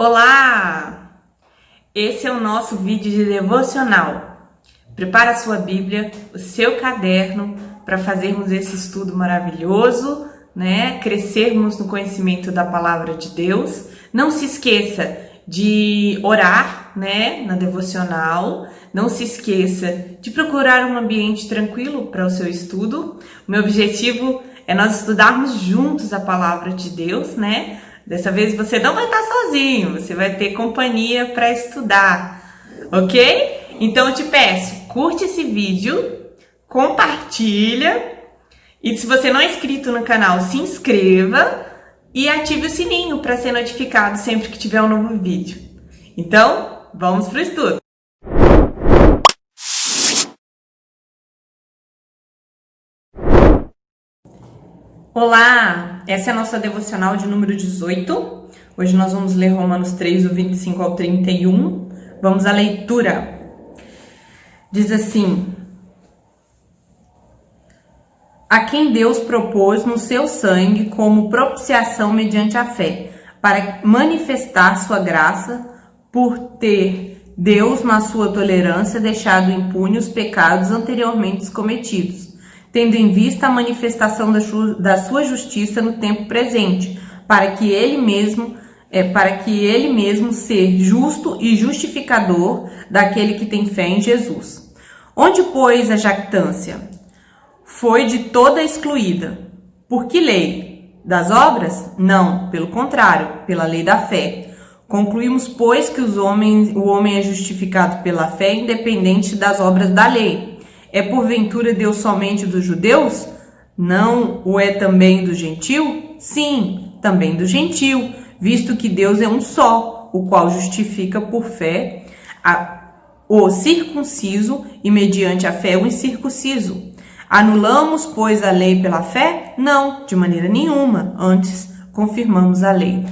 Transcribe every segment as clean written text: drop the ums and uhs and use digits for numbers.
Olá! Esse é o nosso vídeo de devocional. Prepara a sua Bíblia, o seu caderno para fazermos esse estudo maravilhoso, né? Crescermos no conhecimento da palavra de Deus. Não se esqueça de orar, né, na devocional. Não se esqueça de procurar um ambiente tranquilo para o seu estudo. O meu objetivo é nós estudarmos juntos a palavra de Deus, né? Dessa vez você não vai estar sozinho, você vai ter companhia para estudar, ok? Então eu te peço, curte esse vídeo, compartilha e se você não é inscrito no canal, se inscreva e ative o sininho para ser notificado sempre que tiver um novo vídeo. Então, vamos para o estudo! Olá! Essa é a nossa devocional de número 18. Hoje nós vamos ler Romanos 3, do 25 ao 31. Vamos à leitura. Diz assim: a quem Deus propôs no seu sangue como propiciação mediante a fé, para manifestar sua graça, por ter Deus, na sua tolerância, deixado impunes os pecados anteriormente cometidos, tendo em vista a manifestação da sua justiça no tempo presente, para que ele mesmo ser justo e justificador daquele que tem fé em Jesus. Onde, pois, a jactância? Foi de toda excluída. Por que lei? Das obras? Não, pelo contrário, pela lei da fé. Concluímos, pois, que o homem é justificado pela fé, independente das obras da lei. É porventura Deus somente dos judeus? Não o é também do gentil? Sim, também do gentil, visto que Deus é um só, o qual justifica por fé o circunciso e mediante a fé o incircunciso. Anulamos, pois, a lei pela fé? Não, de maneira nenhuma, antes confirmamos a lei.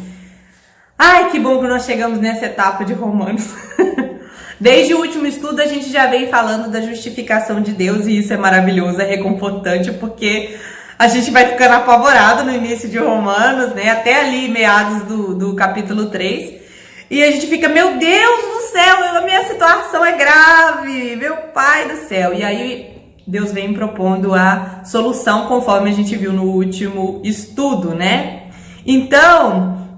Ai, que bom que nós chegamos nessa etapa de Romanos. Desde o último estudo a gente já vem falando da justificação de Deus e isso é maravilhoso, é reconfortante, porque a gente vai ficando apavorado no início de Romanos, né? Até ali meados do capítulo 3. E a gente fica, meu Deus do céu, a minha situação é grave, meu Pai do céu. E aí Deus vem propondo a solução conforme a gente viu no último estudo, né? Então,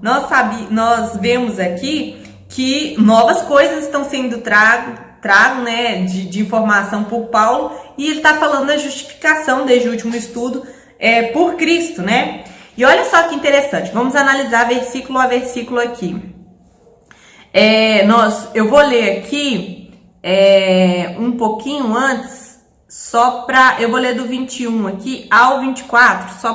nós vemos aqui que novas coisas estão sendo trago, né, de informação por Paulo, e ele está falando da justificação desde o último estudo por Cristo, né? E olha só que interessante, vamos analisar versículo a versículo aqui. Eu vou ler aqui um pouquinho antes, eu vou ler do 21 aqui ao 24,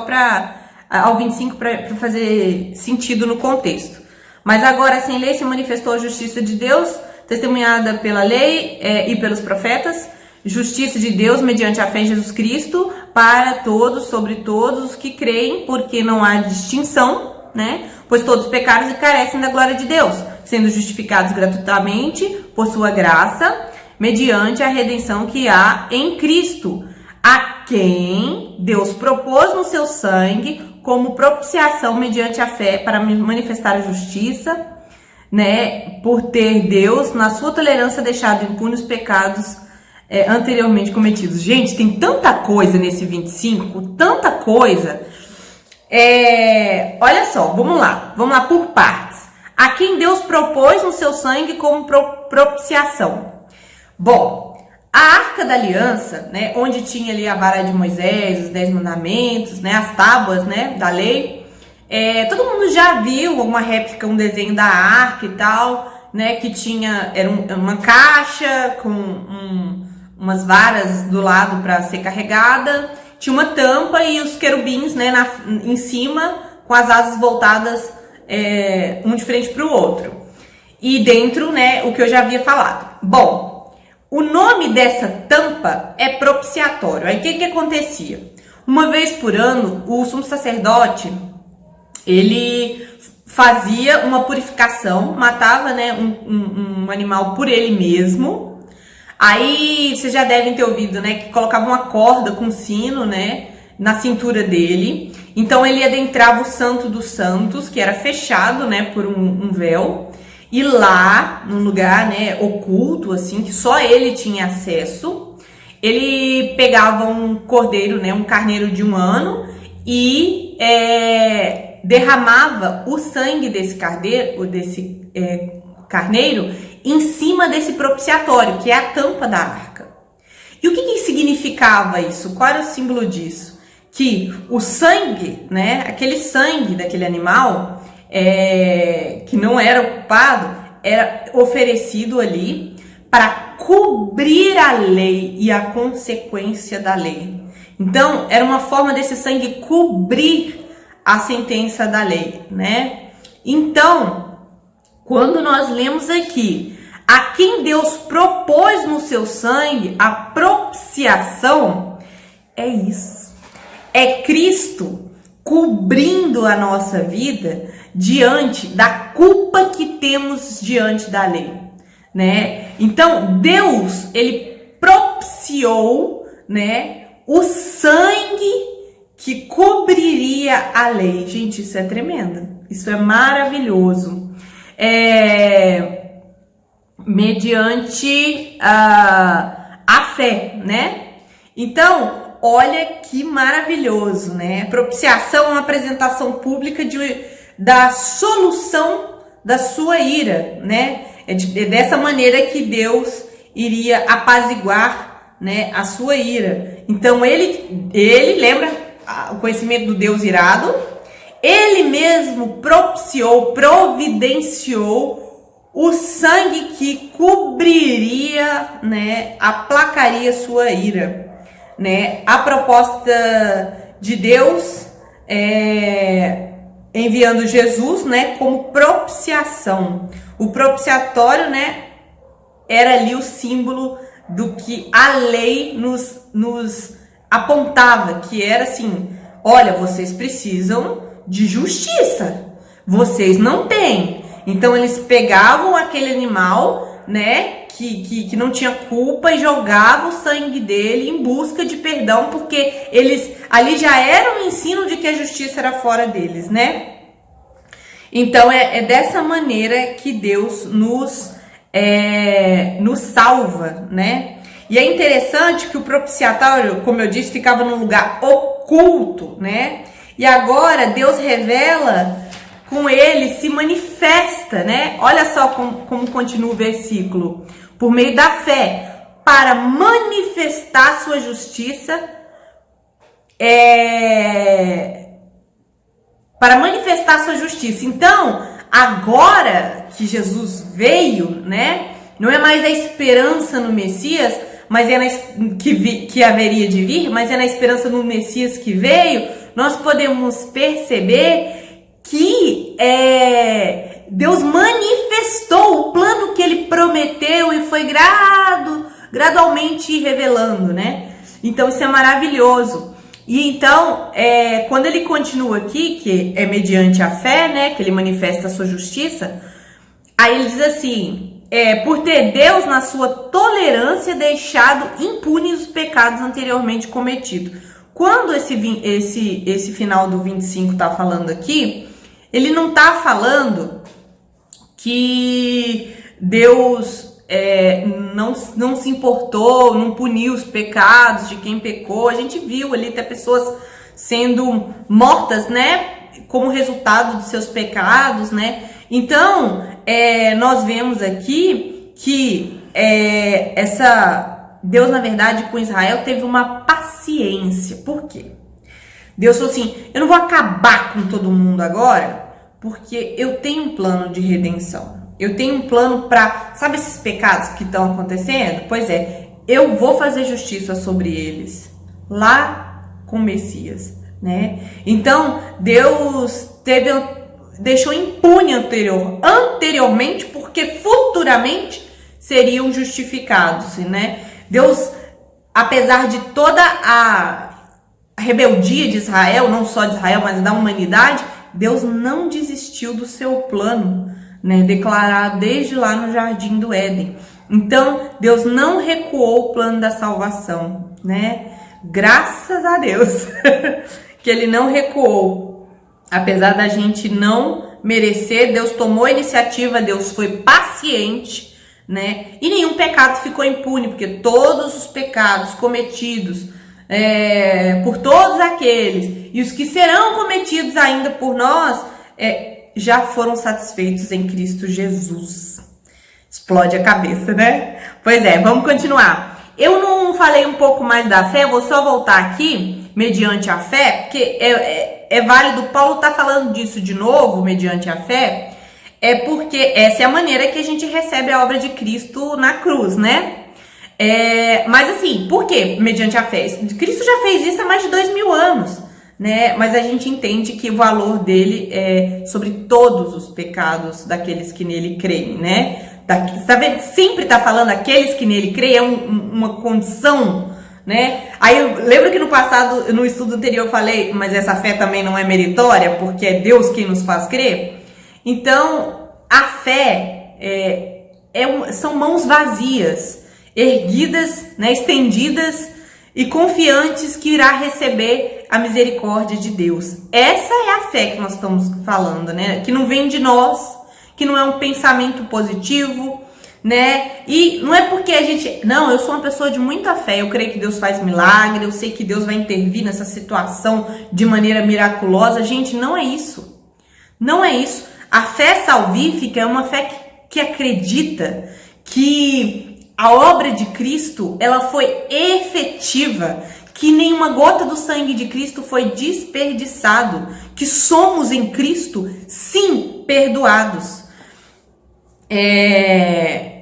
ao 25 para fazer sentido no contexto. Mas agora, sem lei, se manifestou a justiça de Deus, testemunhada pela lei e pelos profetas, justiça de Deus mediante a fé em Jesus Cristo, para todos, sobre todos os que creem, porque não há distinção, né? Pois todos pecaram e carecem da glória de Deus, sendo justificados gratuitamente por sua graça, mediante a redenção que há em Cristo, a quem Deus propôs no seu sangue como propiciação mediante a fé para manifestar a justiça, né, por ter Deus, na sua tolerância, deixado impunes os pecados anteriormente cometidos. Gente, tem tanta coisa nesse 25, tanta coisa. Olha só, vamos lá por partes. A quem Deus propôs no seu sangue como propiciação. Bom, a Arca da Aliança, né, onde tinha ali a vara de Moisés, os 10 mandamentos, né, as tábuas, né, da lei, todo mundo já viu uma réplica, um desenho da arca e tal, né, que era uma caixa com umas varas do lado para ser carregada, tinha uma tampa e os querubins, né, em cima, com as asas voltadas um de frente para o outro. E dentro, né, o que eu já havia falado. Bom, o nome dessa tampa é propiciatório. Aí o que acontecia? Uma vez por ano, o sumo sacerdote, ele fazia uma purificação, matava, né, um animal por ele mesmo. Aí vocês já devem ter ouvido, né, que colocava uma corda com sino, né, na cintura dele. Então ele adentrava o Santo dos Santos, que era fechado, né, por um véu. E lá, num lugar, né, oculto, assim, que só ele tinha acesso, ele pegava um cordeiro, né, um carneiro de 1 ano e derramava o sangue desse carneiro em cima desse propiciatório, que é a tampa da arca. E o que significava isso? Qual era o símbolo disso? Que o sangue, né, aquele sangue daquele animal, que não era ocupado, era oferecido ali para cobrir a lei e a consequência da lei. Então, era uma forma desse sangue cobrir a sentença da lei, né? Então, quando nós lemos aqui, a quem Deus propôs no seu sangue a propiciação, é isso. É Cristo cobrindo a nossa vida diante da culpa que temos diante da lei, né? Então, Deus, ele propiciou, né, o sangue que cobriria a lei. Gente, isso é tremendo. Isso é maravilhoso. Mediante a fé, né? Então, olha que maravilhoso, né? Propiciação é uma apresentação pública da solução da sua ira, né? É dessa maneira que Deus iria apaziguar, né, a sua ira. Então, ele lembra o conhecimento do Deus irado, ele mesmo propiciou, providenciou o sangue que cobriria, né, aplacaria sua ira, né? A proposta de Deus enviando Jesus, né, como propiciação. O propiciatório, né, era ali o símbolo do que a lei nos apontava, que era assim: olha, vocês precisam de justiça, vocês não têm. Então eles pegavam aquele animal, né, que não tinha culpa, e jogavam o sangue dele em busca de perdão, porque eles ali já era um ensino de que a justiça era fora deles, né? Então é dessa maneira que Deus nos salva, né? E é interessante que o propiciatório, como eu disse, ficava num lugar oculto, né? E agora Deus revela, com ele se manifesta, né? Olha só como continua o versículo. Por meio da fé, para manifestar sua justiça, para manifestar sua justiça. Então, agora que Jesus veio, né? Não é mais a esperança no Messias, mas que haveria de vir, mas é na esperança no Messias que veio. Nós podemos perceber que Deus manifestou o plano que ele prometeu e foi gradualmente revelando, né? Então isso é maravilhoso. E então, quando ele continua aqui, que é mediante a fé, né, que ele manifesta a sua justiça, aí ele diz assim: por ter Deus, na sua tolerância, deixado impunes os pecados anteriormente cometidos. Quando esse final do 25 está falando aqui, ele não está falando que Deus não se importou, não puniu os pecados de quem pecou. A gente viu ali até pessoas sendo mortas, né, como resultado dos seus pecados, né? Então, nós vemos aqui que Deus, na verdade, com Israel teve uma paciência. Por quê? Deus falou assim: eu não vou acabar com todo mundo agora, porque eu tenho um plano de redenção. Eu tenho um plano para... Sabe esses pecados que estão acontecendo? Pois eu vou fazer justiça sobre eles lá com o Messias, né? Então, Deus deixou impune anteriormente, porque futuramente seriam justificados, né? Deus, apesar de toda a rebeldia de Israel, não só de Israel, mas da humanidade, Deus não desistiu do seu plano, né, declarado desde lá no Jardim do Éden. Então, Deus não recuou o plano da salvação, né? Graças a Deus que ele não recuou, apesar da gente não merecer, Deus tomou a iniciativa, Deus foi paciente, né? E nenhum pecado ficou impune, porque todos os pecados cometidos por todos aqueles e os que serão cometidos ainda por nós já foram satisfeitos em Cristo Jesus. Explode a cabeça, né? Pois é, vamos continuar. Eu não falei um pouco mais da fé, vou só voltar aqui, mediante a fé, porque é válido, Paulo tá falando disso de novo, mediante a fé, porque essa é a maneira que a gente recebe a obra de Cristo na cruz, né? Mas assim, por quê? Mediante a fé. Cristo já fez isso há mais de 2000 anos, né? Mas a gente entende que o valor dele é sobre todos os pecados daqueles que nele creem, né? Tá vendo? Sempre tá falando aqueles que nele creem, é uma condição, né? Aí eu lembro que no passado, no estudo anterior, eu falei, mas essa fé também não é meritória, porque é Deus quem nos faz crer. Então, a fé são mãos vazias, erguidas, né, estendidas e confiantes que irá receber a misericórdia de Deus. Essa é a fé que nós estamos falando, né? Que não vem de nós, que não é um pensamento positivo, né? E não é porque a gente... Não, eu sou uma pessoa de muita fé, eu creio que Deus faz milagre, eu sei que Deus vai intervir nessa situação de maneira miraculosa. Gente, não é isso. Não é isso. A fé salvífica é uma fé que acredita que a obra de Cristo, ela foi efetiva, que nenhuma gota do sangue de Cristo foi desperdiçado, que somos em Cristo, sim, perdoados.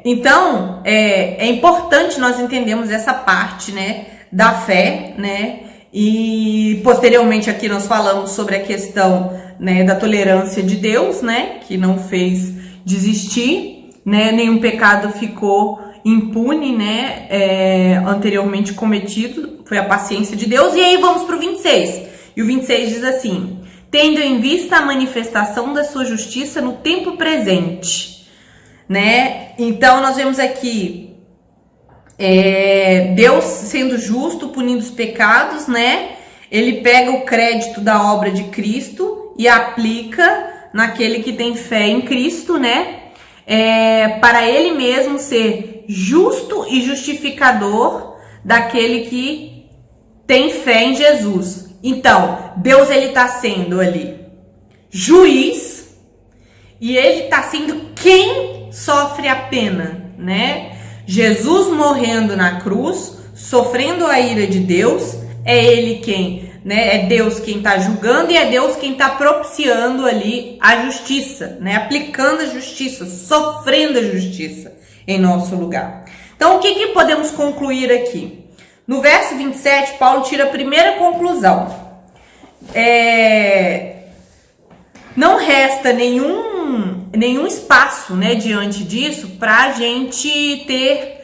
Então, é importante nós entendermos essa parte, né, da fé, né, e posteriormente aqui nós falamos sobre a questão, né, da tolerância de Deus, né, que não fez desistir, né, nenhum pecado ficou impune, né, anteriormente cometido, foi a paciência de Deus. E aí vamos para o 26, e o 26 diz assim: tendo em vista a manifestação da sua justiça no tempo presente, né? Então nós vemos aqui Deus sendo justo, punindo os pecados, né? Ele pega o crédito da obra de Cristo e aplica naquele que tem fé em Cristo, né? Para ele mesmo ser justo e justificador daquele que tem fé em Jesus. Então, Deus, ele está sendo ali juiz e ele está sendo quem sofre a pena, né? Jesus morrendo na cruz, sofrendo a ira de Deus, é ele quem, né? É Deus quem está julgando e é Deus quem está propiciando ali a justiça, né? Aplicando a justiça, sofrendo a justiça em nosso lugar. Então, o que podemos concluir aqui? No verso 27, Paulo tira a primeira conclusão. Não resta nenhum espaço, né, diante disso para a gente ter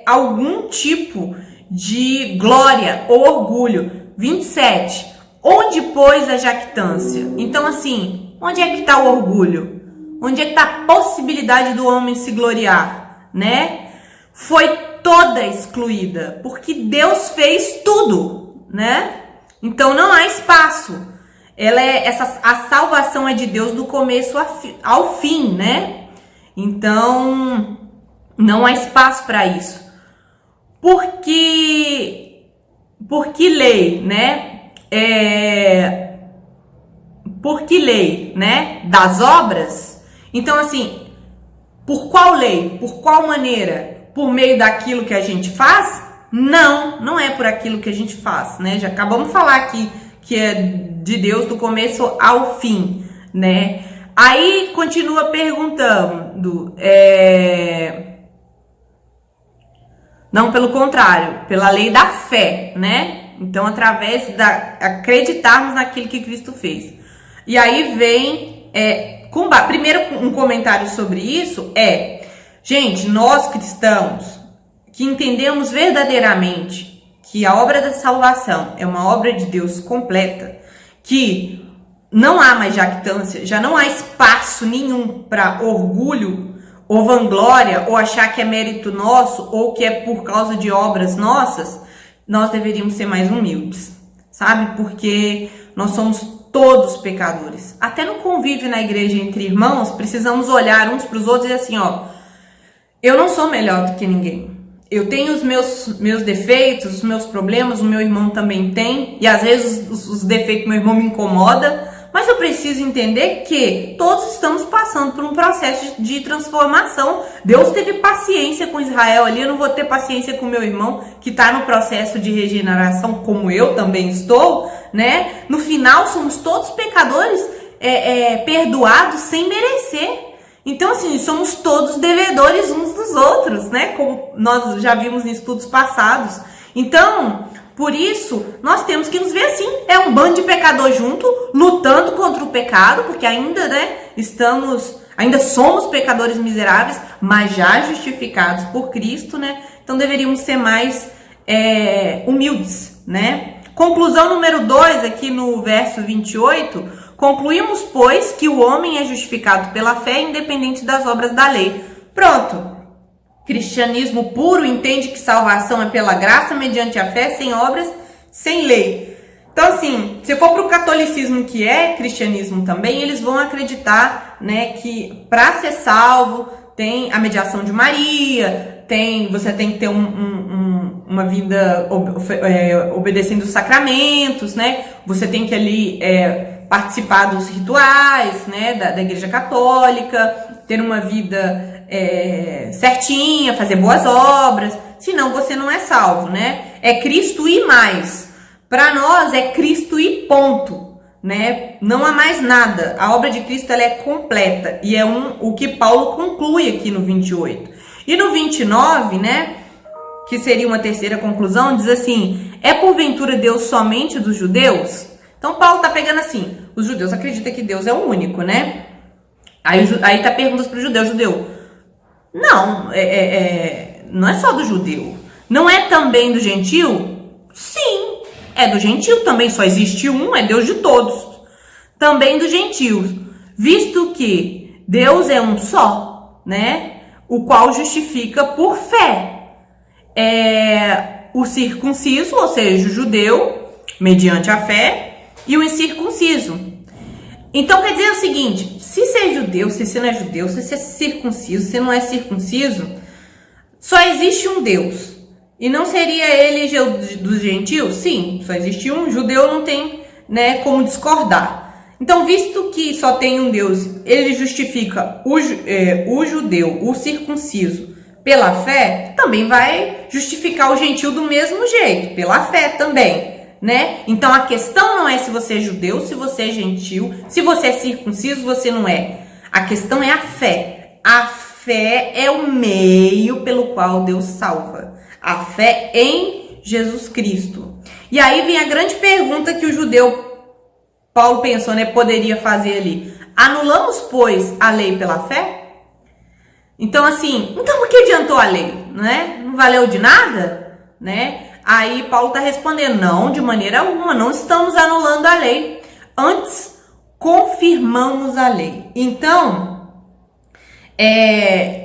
algum tipo de glória ou orgulho. 27. Onde, pois, a jactância? Então, assim, onde é que está o orgulho? Onde é que está a possibilidade do homem se gloriar, né? Foi toda excluída, porque Deus fez tudo, né? Então não há espaço. A salvação é de Deus do começo ao fim, né? Então não há espaço para isso. Porque lei, né? Porque lei, né? Das obras. Então, assim, por qual lei? Por qual maneira? Por meio daquilo que a gente faz? Não é por aquilo que a gente faz, né? Já acabamos de falar aqui que é de Deus do começo ao fim, né? Aí continua perguntando, não, pelo contrário, pela lei da fé, né? Então, através acreditarmos naquilo que Cristo fez. E aí vem, primeiro um comentário sobre isso gente, nós cristãos que entendemos verdadeiramente que a obra da salvação é uma obra de Deus completa, que não há mais jactância, já não há espaço nenhum para orgulho ou vanglória, ou achar que é mérito nosso, ou que é por causa de obras nossas, nós deveríamos ser mais humildes, sabe? Porque nós somos todos pecadores. Até no convívio na igreja entre irmãos, precisamos olhar uns para os outros e dizer assim, ó, eu não sou melhor do que ninguém. Eu tenho os meus defeitos, os meus problemas, o meu irmão também tem, e às vezes os defeitos do meu irmão me incomodam, mas eu preciso entender que todos estamos passando por um processo de transformação. Deus teve paciência com Israel ali, eu não vou ter paciência com meu irmão que está no processo de regeneração, como eu também estou, né? No final, somos todos pecadores perdoados sem merecer. Então, assim, somos todos devedores uns dos outros, né? Como nós já vimos em estudos passados. Então, por isso, nós temos que nos ver assim. É um bando de pecador junto, lutando contra o pecado, porque ainda, né, ainda somos pecadores miseráveis, mas já justificados por Cristo, né? Então, deveríamos ser mais humildes, né? Conclusão número 2, aqui no verso 28... Concluímos, pois, que o homem é justificado pela fé, independente das obras da lei. Pronto. Cristianismo puro entende que salvação é pela graça, mediante a fé, sem obras, sem lei. Então, assim, se for para o catolicismo, que é cristianismo também, eles vão acreditar, né, que para ser salvo tem a mediação de Maria, você tem que ter uma vida obedecendo os sacramentos, né? Você tem que ali participar dos rituais, né, da Igreja Católica, ter uma vida certinha, fazer boas obras, senão você não é salvo, né? É Cristo e mais. Para nós é Cristo e ponto, né? Não há mais nada. A obra de Cristo ela é completa e é o que Paulo conclui aqui no 28. E no 29, né, que seria uma terceira conclusão, diz assim: é porventura Deus somente dos judeus? Então Paulo tá pegando assim, os judeus acreditam que Deus é o único, né? Aí tá perguntando para o judeu, não, não é só do judeu, não é também do gentil? Sim, é do gentil também, só existe um, é Deus de todos, também dos gentios, visto que Deus é um só, né? O qual justifica por fé, o circunciso, ou seja, o judeu, mediante a fé, e o incircunciso. Então quer dizer o seguinte: se você é judeu, se você não é judeu, se você é circunciso, se você não é circunciso, só existe um Deus. E não seria ele dos gentios? Sim, só existe um. Judeu não tem, né, como discordar. Então, visto que só tem um Deus, ele justifica o judeu, o circunciso, pela fé, também vai justificar o gentil do mesmo jeito, pela fé também. Né? Então a questão não é se você é judeu, se você é gentil, se você é circunciso, você não é. A questão é a fé. A fé é o meio pelo qual Deus salva. A fé em Jesus Cristo. E aí vem a grande pergunta que o judeu Paulo pensou, né, poderia fazer ali. Anulamos, pois, a lei pela fé? Então assim, então o que adiantou a lei? Né? Não valeu de nada? Né? Aí Paulo está respondendo, não, de maneira alguma, não estamos anulando a lei. Antes, confirmamos a lei. Então,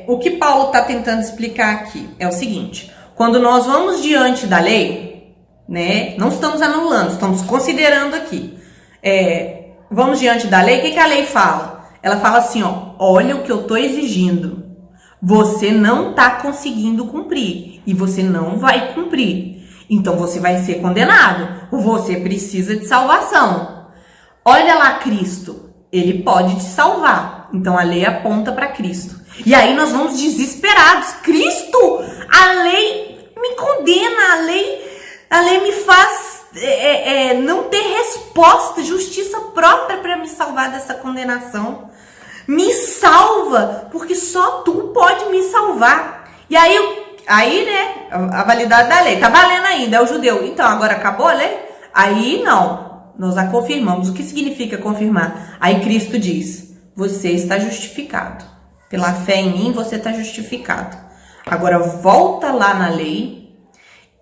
o que Paulo está tentando explicar aqui é o seguinte: quando nós vamos diante da lei, né, não estamos anulando, estamos considerando aqui. Vamos diante da lei, o que a lei fala? Ela fala assim, ó, olha o que eu estou exigindo. Você não está conseguindo cumprir e você não vai cumprir. Então você vai ser condenado. Você precisa de salvação. Olha lá Cristo. Ele pode te salvar. Então a lei aponta para Cristo. E aí nós vamos desesperados. Cristo, a lei me condena. A lei me faz não ter resposta, justiça própria para me salvar dessa condenação. Me salva, porque só tu pode me salvar. E aí, né, a validade da lei, tá valendo ainda, é o judeu. Então, agora acabou a lei? Aí, não, nós a confirmamos. O que significa confirmar? Aí Cristo diz, você está justificado. Pela fé em mim, você está justificado. Agora, volta lá na lei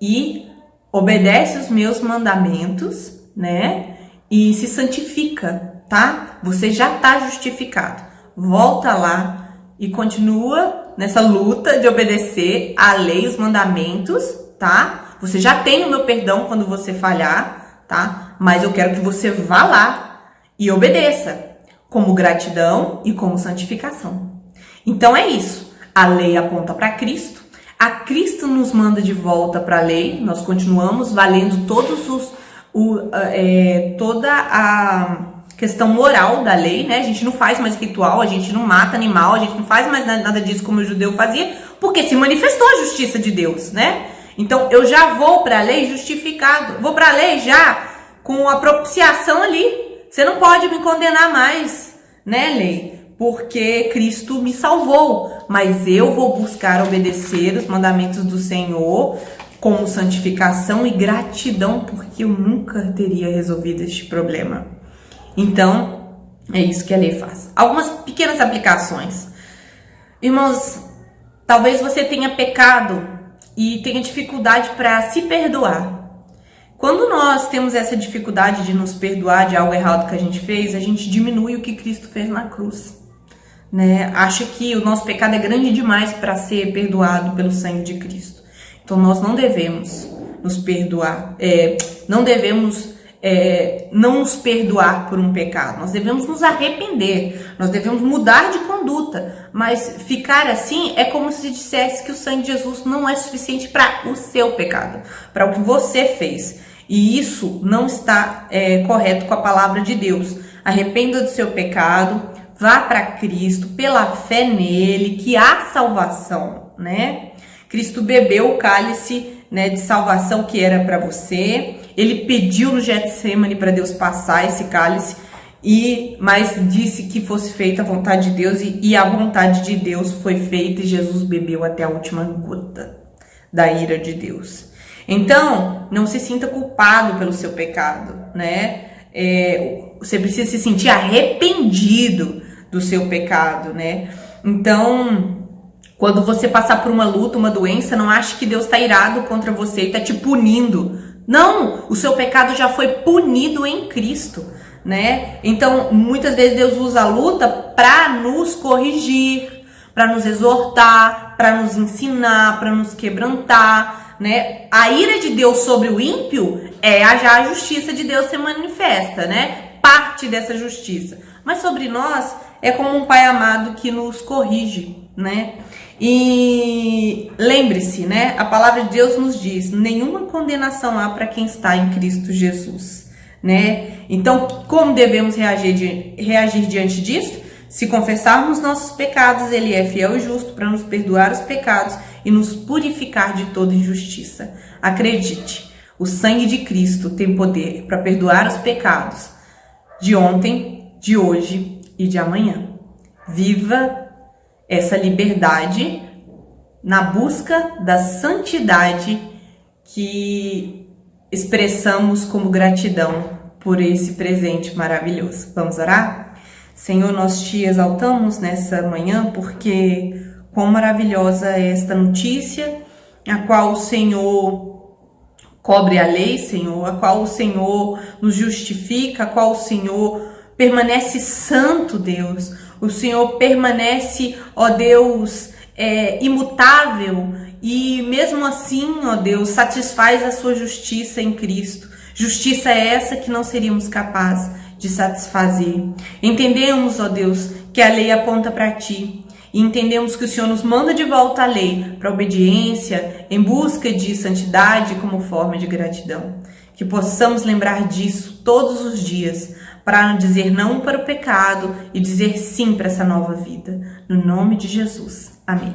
e obedece os meus mandamentos, né, e se santifica, tá? Você já está justificado. Volta lá e continua nessa luta de obedecer a lei, os mandamentos, tá? Você já tem o meu perdão quando você falhar, tá? Mas eu quero que você vá lá e obedeça, como gratidão e como santificação. Então é isso. A lei aponta para Cristo. A Cristo nos manda de volta para a lei. Nós continuamos valendo toda a questão moral da lei, né? A gente não faz mais ritual, a gente não mata animal, a gente não faz mais nada disso como o judeu fazia, porque se manifestou a justiça de Deus, né? Então eu já vou para a lei justificado, vou para a lei já com a propiciação ali. Você não pode me condenar mais, né, lei? Porque Cristo me salvou, mas eu vou buscar obedecer os mandamentos do Senhor como santificação e gratidão, porque eu nunca teria resolvido este problema. Então, é isso que a lei faz. Algumas pequenas aplicações. Irmãos, talvez você tenha pecado e tenha dificuldade para se perdoar. Quando nós temos essa dificuldade de nos perdoar de algo errado que a gente fez, a gente diminui o que Cristo fez na cruz, né? Acha que o nosso pecado é grande demais para ser perdoado pelo sangue de Cristo. Então nós não devemos nos perdoar, não devemos não nos perdoar por um pecado. Nós devemos nos arrepender, nós devemos mudar de conduta, mas ficar assim é como se dissesse que o sangue de Jesus não é suficiente para o seu pecado, para o que você fez. E isso não está correto com a palavra de Deus. Arrependa do seu pecado, vá para Cristo, pela fé nele, que há salvação, né? Cristo bebeu o cálice, né, de salvação que era para você. Ele pediu no Getsemane para Deus passar esse cálice, mas disse que fosse feita a vontade de Deus, e a vontade de Deus foi feita e Jesus bebeu até a última gota da ira de Deus. Então, não se sinta culpado pelo seu pecado, né? Você precisa se sentir arrependido do seu pecado, né? Então, quando você passar por uma luta, uma doença, não ache que Deus está irado contra você e está te punindo. Não, o seu pecado já foi punido em Cristo, né? Então, muitas vezes Deus usa a luta para nos corrigir, para nos exortar, para nos ensinar, para nos quebrantar, né? A ira de Deus sobre o ímpio já a justiça de Deus se manifesta, né? Parte dessa justiça. Mas sobre nós é como um pai amado que nos corrige, né? E lembre-se, né? A palavra de Deus nos diz: nenhuma condenação há para quem está em Cristo Jesus, né? Então, como devemos reagir diante disso? Se confessarmos nossos pecados, Ele é fiel e justo para nos perdoar os pecados e nos purificar de toda injustiça. Acredite, o sangue de Cristo tem poder para perdoar os pecados de ontem, de hoje e de amanhã. Viva essa liberdade na busca da santidade que expressamos como gratidão por esse presente maravilhoso. Vamos orar? Senhor, nós te exaltamos nessa manhã porque quão maravilhosa é esta notícia, a qual o Senhor cobre a lei, Senhor, a qual o Senhor nos justifica, a qual o Senhor permanece santo, Deus. O Senhor permanece, ó Deus, imutável, e mesmo assim, ó Deus, satisfaz a sua justiça em Cristo. Justiça é essa que não seríamos capazes de satisfazer. Entendemos, ó Deus, que a lei aponta para Ti, e entendemos que o Senhor nos manda de volta a lei para obediência, em busca de santidade como forma de gratidão. Que possamos lembrar disso todos os dias, para dizer não para o pecado e dizer sim para essa nova vida. No nome de Jesus. Amém.